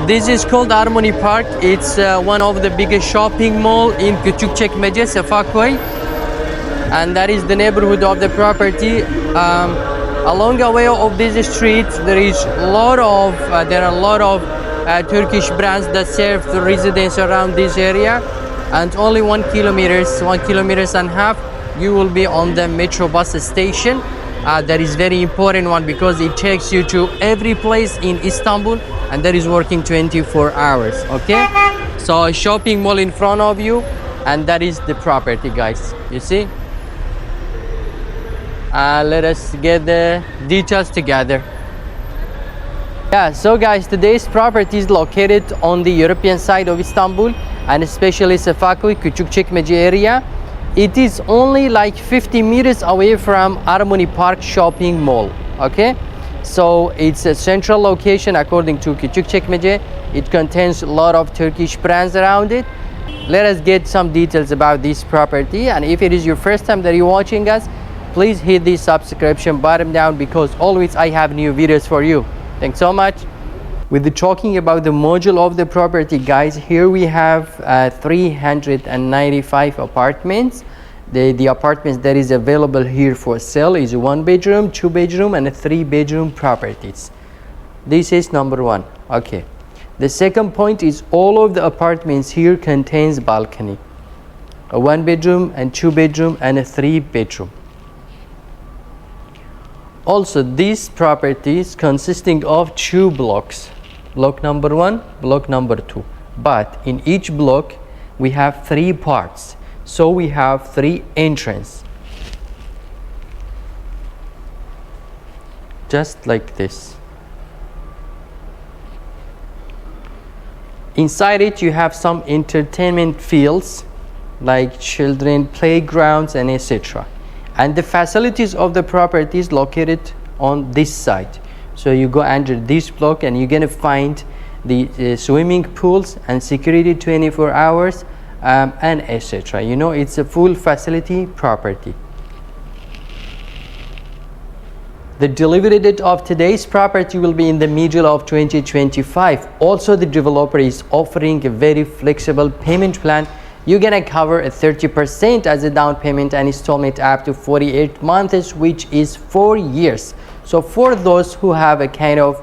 This is called Harmony Park. It's one of the biggest shopping mall in Küçükçekmece, Sefaköy, and that is the neighborhood of the property. Along the way of this street, there are a lot of Turkish brands that serve the residents around this area, and only 1.5 kilometers, you will be on the metrobus station. That is very important one because it takes you to every place in Istanbul, and that is working 24 hours. Okay, so a shopping mall in front of you, and that is the property, guys. You see. Let us get the details together. Yeah, so guys, today's property is located on the European side of Istanbul, and especially Sefaköy, Küçükçekmece area. It is only like 50 meters away from Harmony Park shopping mall. Okay, so it's a central location according to Küçükçekmece. It contains a lot of Turkish brands around it. Let us get some details about this property, and if it is your first time that you're watching us, please hit the subscription button down because always I have new videos for you. Thanks so much. With the talking about the module of the property, guys, here we have 395 apartments. The apartments that is available here for sale is 1 bedroom, 2 bedroom, and 3 bedroom properties. This is number one. Okay. The second point is all of the apartments here contains balcony. A 1 bedroom and 2 bedroom and a 3 bedroom. Also, these properties consisting of 2 blocks. Block number 1, block number 2. But in each block, we have 3 parts. So we have 3 entrances. Just like this. Inside it, you have some entertainment fields like children playgrounds and etc. And the facilities of the property is located on this side. So you go under this block and you're gonna find the swimming pools and security 24 hours and etc. You know, it's a full facility property. The delivery date of today's property will be in the middle of 2025. Also, the developer is offering a very flexible payment plan. You're gonna cover a 30% as a down payment and installment up to 48 months, which is 4 years. So for those who have a kind of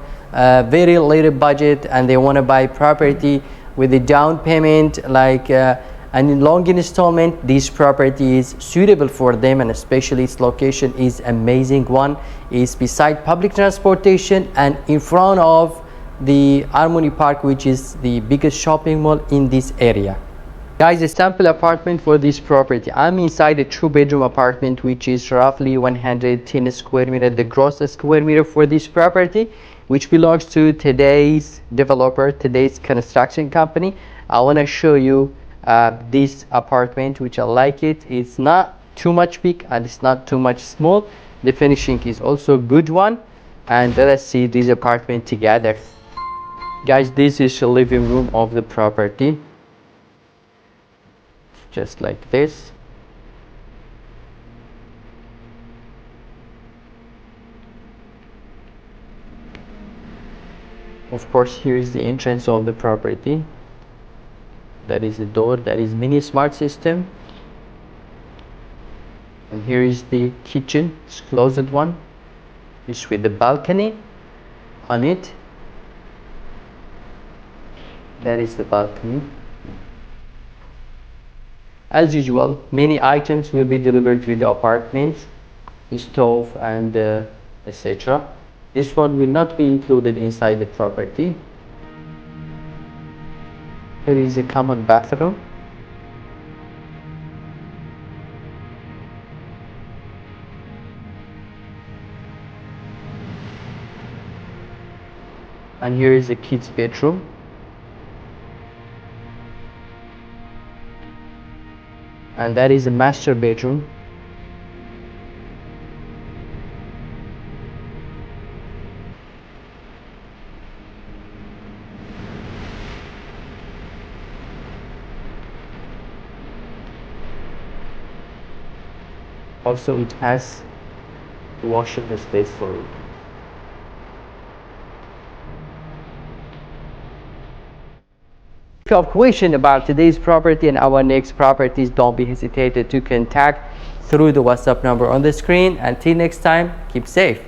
very little budget and they want to buy property with a down payment like and long installment, this property is suitable for them, and especially its location is amazing one. It's beside public transportation and in front of the Harmony Park, which is the biggest shopping mall in this area. Guys, a sample apartment for this property. I'm inside a 2-bedroom apartment which is roughly 110 square meter, the gross square meter for this property, which belongs to today's developer, today's construction company. I want to show you this apartment, which I like it. It's not too much big and it's not too much small. The finishing is also good one, and let us see this apartment together. Guys, this is the living room of the property. Just like this. Of course, here is the entrance of the property. That is the door, that is mini smart system. And here is the kitchen, it's closet one. It's with the balcony on it. That is the balcony. As usual, many items will be delivered with the apartment, stove and etc. This one will not be included inside the property. Here is a common bathroom. And here is a kid's bedroom. And that is a master bedroom. Also, it has washing space for it. you have question about today's property and our next properties, don't be hesitated to contact through the WhatsApp number on the screen. Until next time, keep safe.